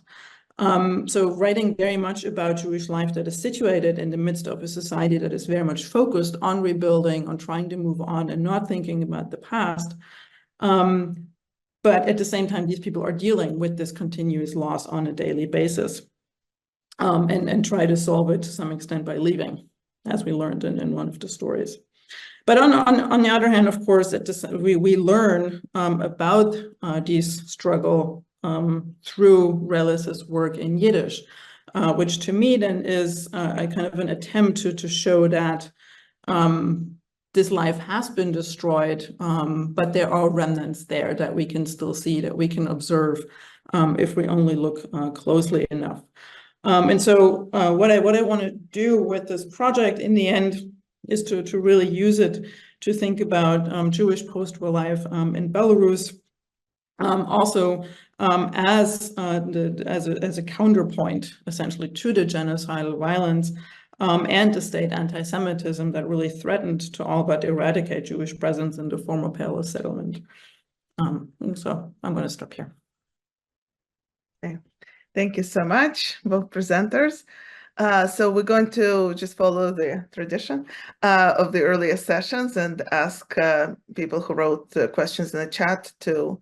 So writing very much about Jewish life that is situated in the midst of a society that is very much focused on rebuilding, on trying to move on and not thinking about the past. But at the same time, these people are dealing with this continuous loss on a daily basis, and try to solve it to some extent by leaving, as we learned in one of the stories. But on the other hand, of course, we learn about this struggle through Relis's work in Yiddish, which to me then is a kind of an attempt to show that this life has been destroyed, but there are remnants there that we can still see, that we can observe if we only look closely enough. And so what I want to do with this project in the end is to really use it to think about Jewish post-war life in Belarus, also as a counterpoint, essentially, to the genocidal violence and the state anti-Semitism that really threatened to all but eradicate Jewish presence in the former Pale settlement. So I'm going to stop here. Okay. Thank you so much, both presenters. So we're going to just follow the tradition of the earlier sessions and ask people who wrote questions in the chat to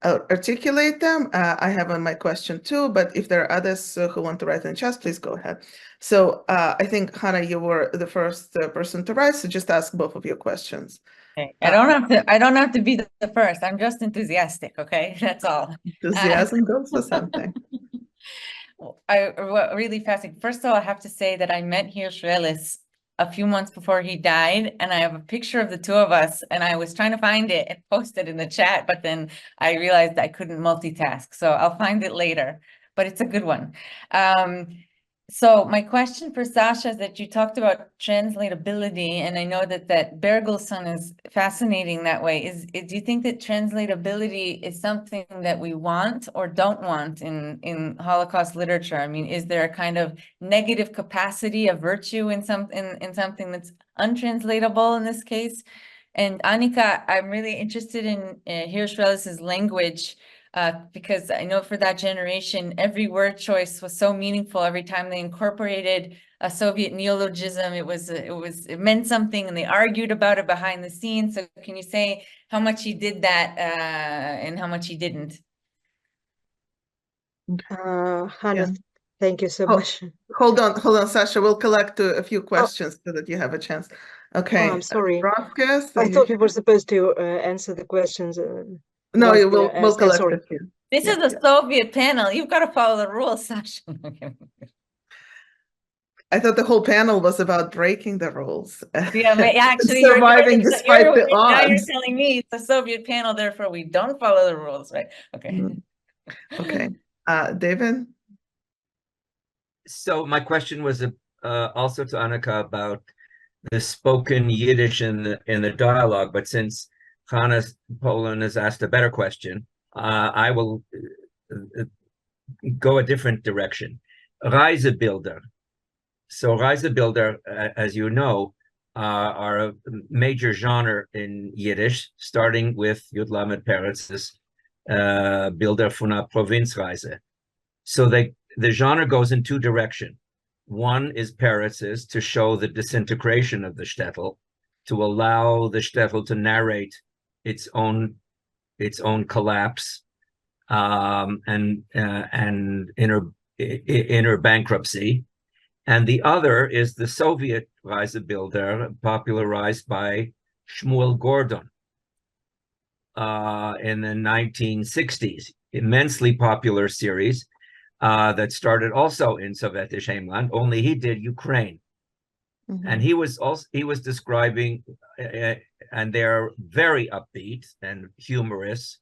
articulate them. I have my question too, but if there are others who want to write in the chat, please go ahead. So I think, Hannah, you were the first person to write, so just ask both of your questions. Okay. I don't have to be the first. I'm just enthusiastic, okay? That's all. Enthusiasm goes for something. Really fascinating. First of all, I have to say that I met Hirsch Relis a few months before he died, and I have a picture of the two of us, and I was trying to find it and post it in the chat, but then I realized I couldn't multitask, so I'll find it later, but it's a good one. So my question for Sasha is that you talked about translatability, and I know that Bergelsson is fascinating that way. Do you think that translatability is something that we want or don't want in Holocaust literature? I mean, is there a kind of negative capacity, a virtue in something that's untranslatable in this case? And Anika, I'm really interested in Hirsch Relis's language. Because I know for that generation, every word choice was so meaningful. Every time they incorporated a Soviet neologism, it meant something, and they argued about it behind the scenes. So can you say how much he did that and how much he didn't? Hannah, Yeah. thank you so much. Hold on, Sasha. We'll collect a few questions so that you have a chance. Okay. I'm sorry. Broadcast, I thought we were supposed to answer the questions. No, we'll we'll collect sorry. a few. This is a Soviet panel. You've got to follow the rules, Sasha. I thought the whole panel was about breaking the rules. Yeah, actually, surviving despite the odds. Now you're telling me it's a Soviet panel, therefore we don't follow the rules, right? Okay. Okay. David? So my question was also to Anika about the spoken Yiddish in the dialogue, but since Hannah Polyan has asked a better question, I will go a different direction. Reisebilder. So Reisebilder, as you know, are a major genre in Yiddish, starting with Yud Lamed Peretz's Bilder von einer Provinzreise. So the genre goes in two directions. One is Peretz's to show the disintegration of the shtetl, to allow the shtetl to narrate its own collapse and inner bankruptcy. And the other is the Soviet Reisebilder, popularized by Shmuel Gordon in the 1960s. Immensely popular series that started also in Sovetish Heimland, only he did Ukraine. Mm-hmm. And he was describing, and they're very upbeat and humorous.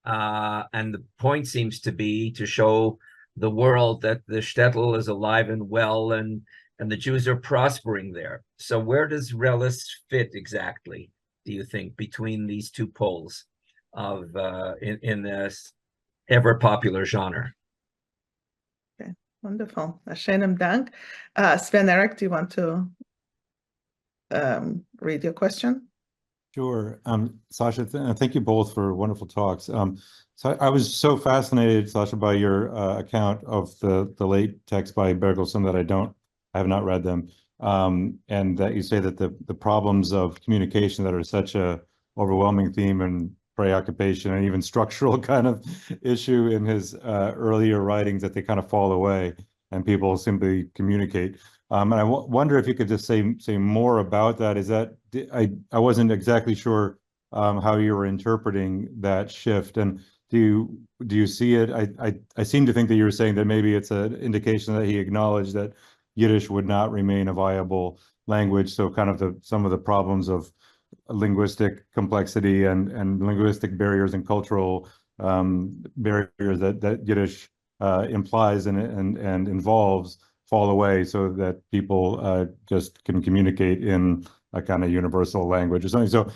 And the point seems to be to show the world that the shtetl is alive and well, and the Jews are prospering there. So where does Relis fit exactly, do you think, between these two poles of in this ever popular genre? Okay, wonderful. Schönen Dank. Sven Eric, do you want to read your question? Sure. Sasha, thank you both for wonderful talks. So I was so fascinated, Sasha, by your account of the late texts by Bergelsson that I have not read them, and that you say that the problems of communication that are such a overwhelming theme and preoccupation and even structural kind of issue in his earlier writings, that they kind of fall away and people simply communicate. And I wonder if you could just say more about that. Is that I wasn't exactly sure how you were interpreting that shift, and do you see it? I seem to think that you were saying that maybe it's an indication that he acknowledged that Yiddish would not remain a viable language. So kind of some of the problems of linguistic complexity and linguistic barriers and cultural barriers that Yiddish implies and involves fall away, so that people just can communicate in a kind of universal language or something. So,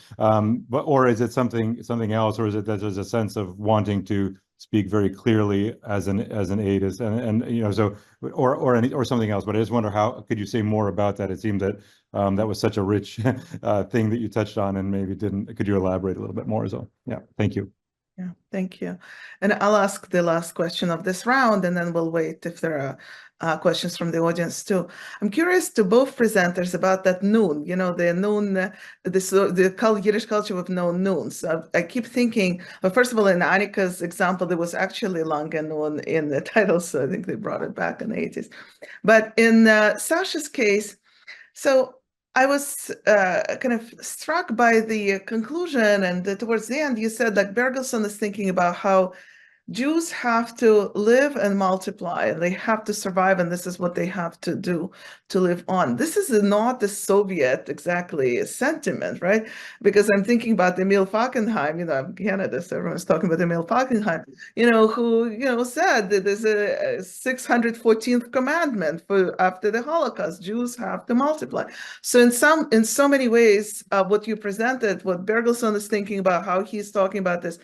or is it something else, or is it that there's a sense of wanting to speak very clearly as an aid, and so, or something else? But I just wonder, how could you say more about that? It seemed that that was such a rich thing that you touched on, and maybe could you elaborate a little bit more? So, yeah, thank you. Yeah, thank you. And I'll ask the last question of this round, and then we'll wait if there are questions from the audience too. I'm curious to both presenters about that noon, the noon, the Yiddish culture of noons. I keep thinking, well, first of all, in Anika's example, there was actually lange noon in the title, so I think they brought it back in the 80s. But in Sasha's case, so I was kind of struck by the conclusion, and towards the end, you said like Bergelsson is thinking about how Jews have to live and multiply, and they have to survive, and this is what they have to do to live on. This is not the Soviet exactly sentiment, right? Because I'm thinking about Emil Falkenhayn, I'm Canada, so everyone's talking about Emil Falkenhayn, who, said that there's a 614th commandment after the Holocaust, Jews have to multiply. So in so many ways, what you presented, what Bergelsson is thinking about, how he's talking about this,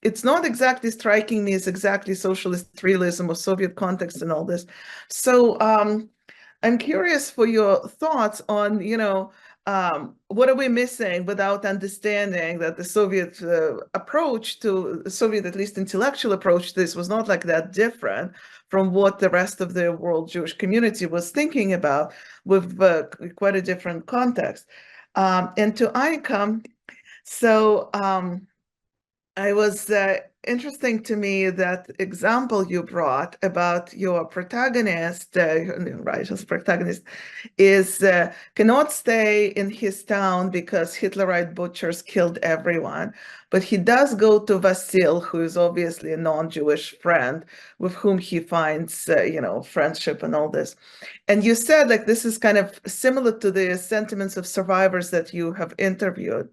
it's not exactly striking me as exactly socialist realism or Soviet context and all this. So I'm curious for your thoughts on, what are we missing without understanding that the Soviet approach to the Soviet, at least intellectual approach to this, was not like that different from what the rest of the world Jewish community was thinking about, with quite a different context. And to Anika, so I was interesting to me that example you brought about your protagonist, his protagonist is cannot stay in his town because Hitlerite butchers killed everyone, but he does go to Vasil, who is obviously a non-Jewish friend with whom he finds friendship and all this. And you said like this is kind of similar to the sentiments of survivors that you have interviewed.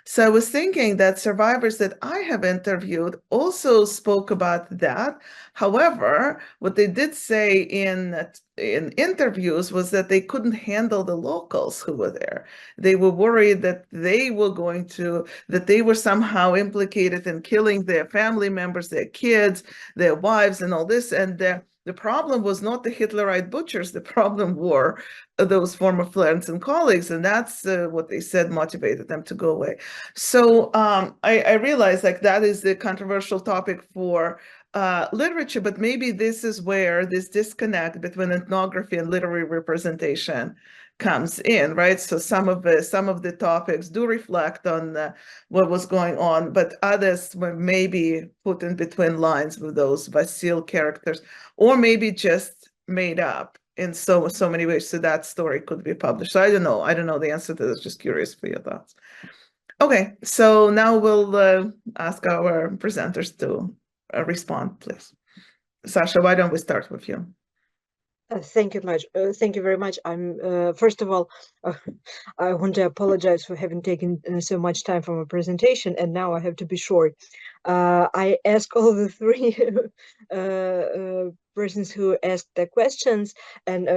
So I was thinking that survivors that I have interviewed also spoke about that. However, what they did say in interviews was that they couldn't handle the locals who were there. They were worried that they were somehow implicated in killing their family members, their kids, their wives, and all this. And the problem was not the Hitlerite butchers. The problem were those former friends and colleagues, and that's what they said motivated them to go away. So I realized like that is the controversial topic for literature, but maybe this is where this disconnect between ethnography and literary representation comes in, right? So some of the topics do reflect on what was going on, but others were maybe put in between lines with those Vasil characters, or maybe just made up in so many ways, so that story could be published. So I don't know the answer to this. Just curious for your thoughts. Okay, so now we'll ask our presenters to respond, please. Sasha, why don't we start with you? Thank you much. Thank you very much. I'm first of all, I want to apologize for having taken so much time from a presentation, and now I have to be short. I ask all the three persons who asked the questions, and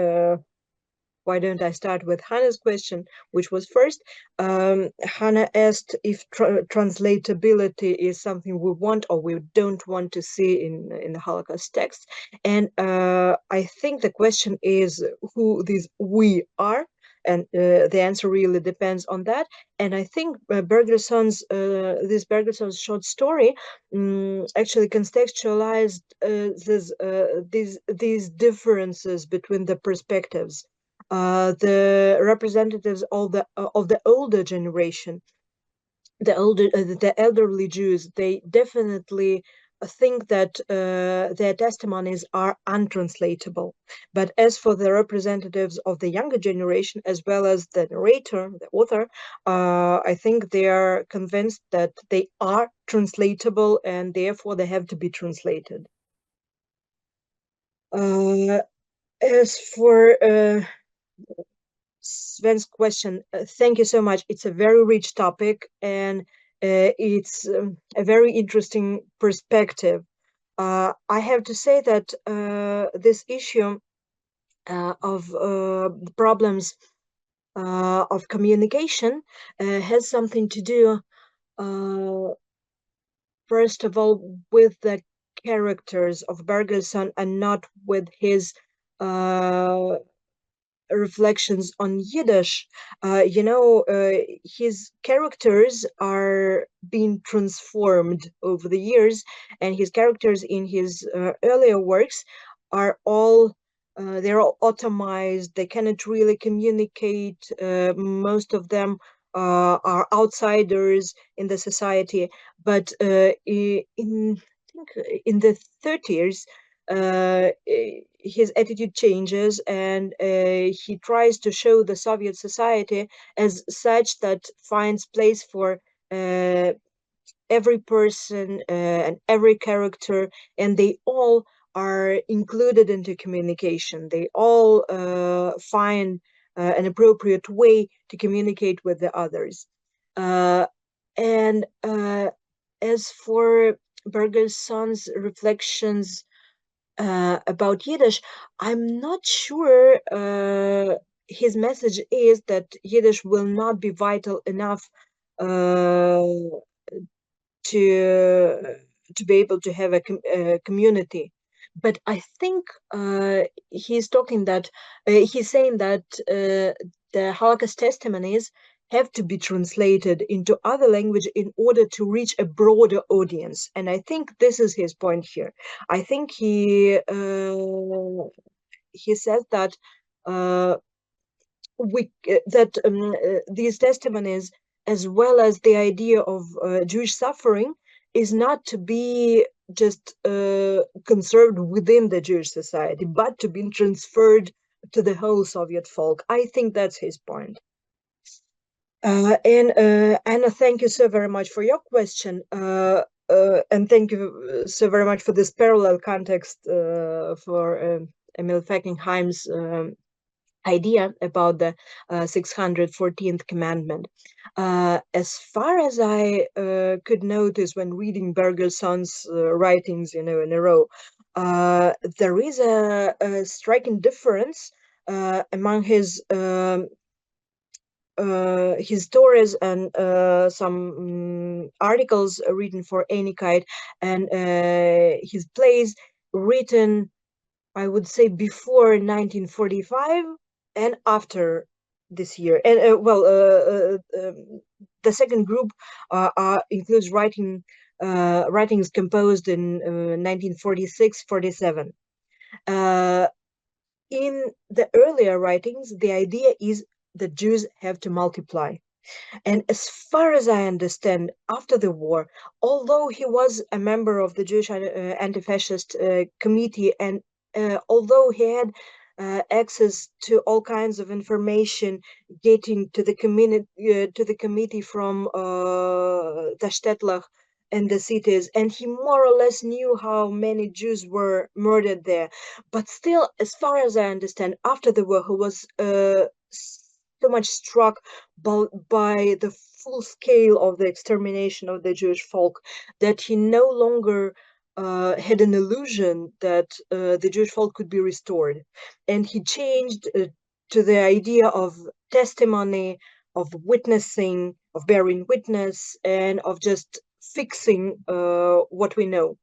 why don't I start with Hannah's question, which was first. Hannah asked if translatability is something we want or we don't want to see in the Holocaust text. And I think the question is who these we are, and the answer really depends on that. And I think Bergelson's short story actually contextualized these differences between the perspectives. The representatives of the older generation, the elderly Jews, they definitely think that their testimonies are untranslatable. But as for the representatives of the younger generation, as well as the narrator, the author, I think they are convinced that they are translatable and therefore they have to be translated. As for Sven's question, thank you so much. It's a very rich topic and it's a very interesting perspective. I have to say that this issue of problems of communication has something to do, first of all, with the characters of Bergelson and not with his reflections on Yiddish. His characters are being transformed over the years, and his characters in his earlier works are all they're all automized. They cannot really communicate. Most of them are outsiders in the society. But in the 30s, his attitude changes, and he tries to show the Soviet society as such that finds place for every person and every character, and they all are included into communication. They all find an appropriate way to communicate with the others. And as for Bergelson's reflections about Yiddish, I'm not sure his message is that Yiddish will not be vital enough to be able to have a community. But I think he's saying that the Holocaust testimonies have to be translated into other language in order to reach a broader audience. And I think this is his point here. I think he says that these testimonies, as well as the idea of Jewish suffering, is not to be just conserved within the Jewish society, but to be transferred to the whole Soviet folk. I think that's his point. And Anna, thank you so very much for your question. And thank you so very much for this parallel context for Emil Fackenheim's idea about the 614th commandment. As far as I could notice when reading Bergelson's writings, in a row, there is a striking difference among his stories and some articles written for Anika and his plays written, I would say, before 1945 and after this year. And the second group includes writings composed in 1946-47. In the earlier writings, the idea is that Jews have to multiply. And as far as I understand, after the war, although he was a member of the Jewish anti-fascist committee, and although he had access to all kinds of information getting to the committee from the Städtlach and the cities, and he more or less knew how many Jews were murdered there. But still, as far as I understand, after the war, he was so much struck by the full scale of the extermination of the Jewish folk that he no longer had an illusion that the Jewish folk could be restored. And he changed to the idea of testimony, of witnessing, of bearing witness, and of just fixing what we know.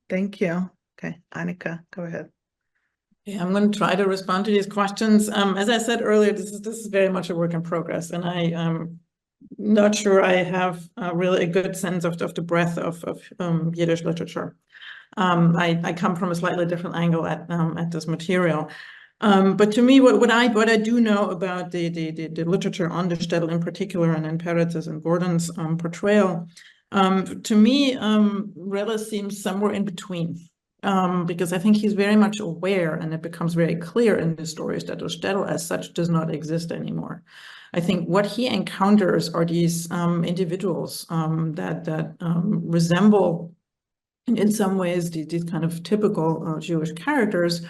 Thank you. Okay, Anika, go ahead. Yeah, I'm going to try to respond to these questions. As I said earlier, this is very much a work in progress, and I am not sure I have really a good sense of the breadth of Yiddish literature. I come from a slightly different angle at this material. But to me, what I do know about the literature on the shtetl in particular, and in Peretz's and Gordon's portrayal, to me, Reles seems somewhere in between. Because I think he's very much aware, and it becomes very clear in the stories, that the shtetl as such does not exist anymore. I think what he encounters are these individuals that resemble, in some ways, these kind of typical Jewish characters,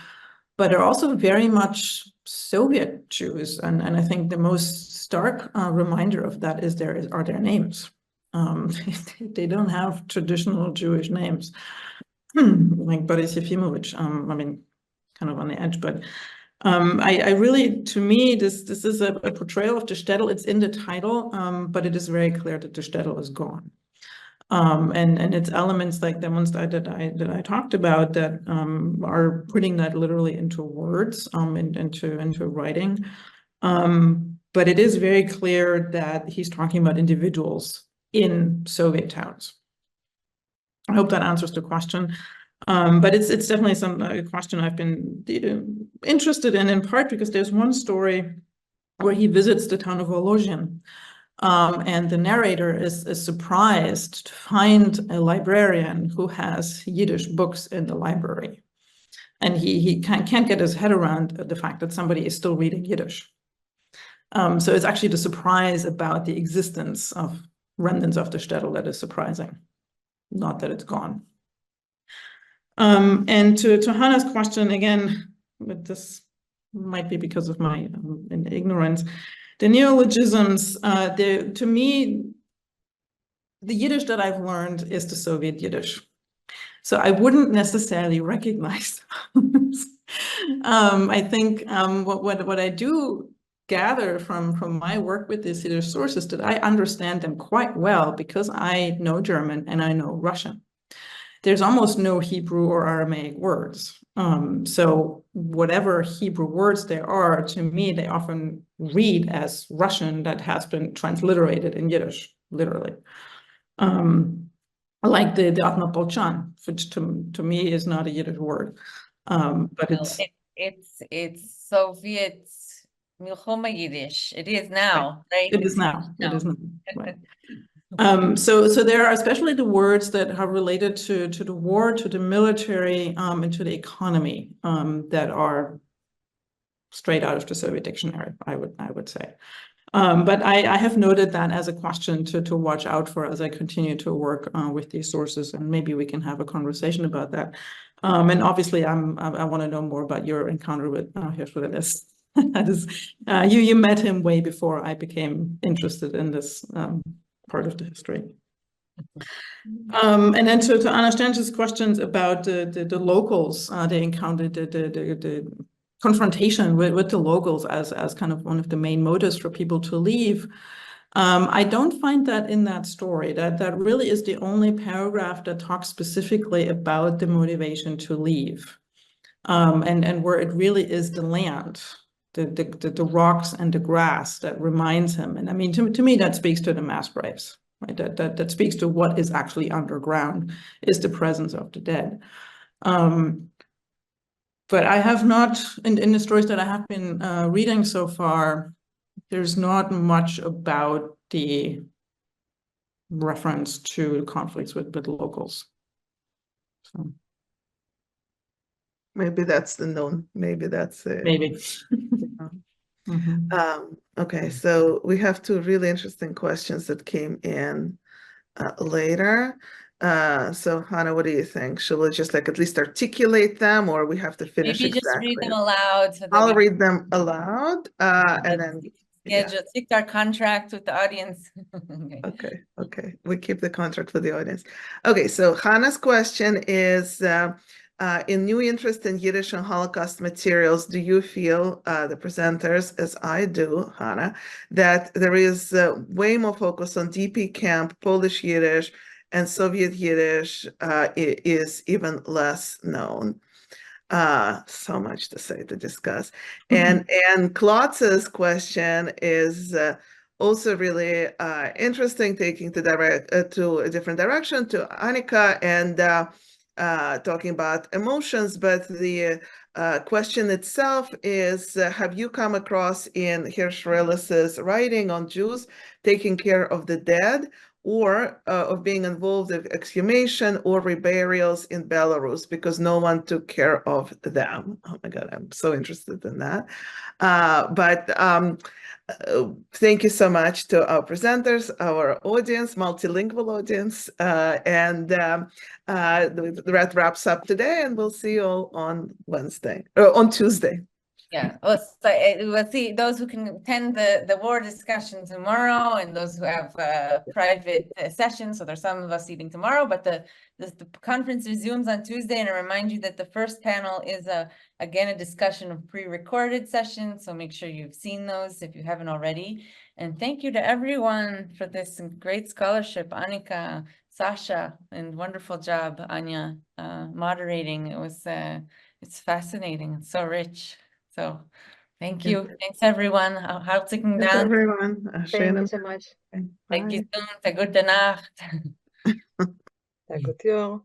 but are also very much Soviet Jews. And I think the most stark reminder of that are their names. They don't have traditional Jewish names. Like Boris Yefimovich, I mean, kind of on the edge, but I really, to me, this is a portrayal of the shtetl. It's in the title, but it is very clear that the shtetl is gone. And it's elements like the ones that I talked about that are putting that literally into words, into writing. But it is very clear that he's talking about individuals in Soviet towns. I hope that answers the question. But it's definitely a question I've been interested in part because there's one story where he visits the town of Volozhin, and the narrator is surprised to find a librarian who has Yiddish books in the library. And he can't get his head around the fact that somebody is still reading Yiddish. So it's actually the surprise about the existence of remnants of the shtetl that is surprising, not that it's gone. And to Hannah's question again, but this might be because of my ignorance, the neologisms, to me, the Yiddish that I've learned is the Soviet Yiddish. So I wouldn't necessarily recognize those. I think what I do gather from my work with these Yiddish sources, that I understand them quite well because I know German and I know Russian. There's almost no Hebrew or Aramaic words. So whatever Hebrew words there are, to me, they often read as Russian that has been transliterated in Yiddish, literally. Like the Anika Walke, which to me is not a Yiddish word. But it's Soviet Milchoma Yiddish. It is now, right? It is now. It is now. Right. So there are especially the words that are related to the war, to the military, and to the economy, that are straight out of the Soviet dictionary, I would say. But I have noted that as a question to watch out for as I continue to work with these sources, and maybe we can have a conversation about that. And obviously, I want to know more about your encounter with Hirsch. That is, you met him way before I became interested in this part of the history. And then to Anna Stench's questions about the locals, they encountered the confrontation with the locals as kind of one of the main motives for people to leave. I don't find that in that story. That really is the only paragraph that talks specifically about the motivation to leave, and where it really is the land, the rocks and the grass that reminds him. And I mean, to me, that speaks to the mass graves, right? That speaks to what is actually underground, is the presence of the dead. But I have not, in the stories that I have been reading so far, there's not much about the reference to conflicts with locals. So. Maybe that's the known, maybe that's it. Maybe. Okay, so we have two really interesting questions that came in later. So Hannah, what do you think? Should we just like at least articulate them, or we have to finish? Maybe exactly? just read them aloud. So I'll read them aloud, and then schedule our contract with the audience. Okay. We keep the contract with the audience. Okay, so Hannah's question is, in new interest in Yiddish and Holocaust materials, do you feel, the presenters, as I do, Hannah, that there is way more focus on DP camp, Polish Yiddish, and Soviet Yiddish is even less known? So much to say, to discuss. And Klotz's question is also really interesting, taking to a different direction, to Anika, and talking about emotions. But the question itself is, have you come across in Hirsch Relis's writing on Jews taking care of the dead, or of being involved in exhumation or reburials in Belarus because no one took care of them? Oh my God, I'm so interested in that. Thank you so much to our presenters, our audience, multilingual audience, and that wraps up today, and we'll see you all on Tuesday. Yeah, let's see those who can attend the war discussion tomorrow, and those who have private sessions. So there's some of us eating tomorrow, but the conference resumes on Tuesday. And I remind you that the first panel is again a discussion of pre-recorded sessions. So make sure you've seen those if you haven't already. And thank you to everyone for this great scholarship, Anika, Sasha, and wonderful job, Anya, moderating. It was it's fascinating. It's so rich. So thank you. Thanks, everyone. Herzlichen Thanks, Dank. everyone. Thank you so much. Thank you. Gute Nacht. Good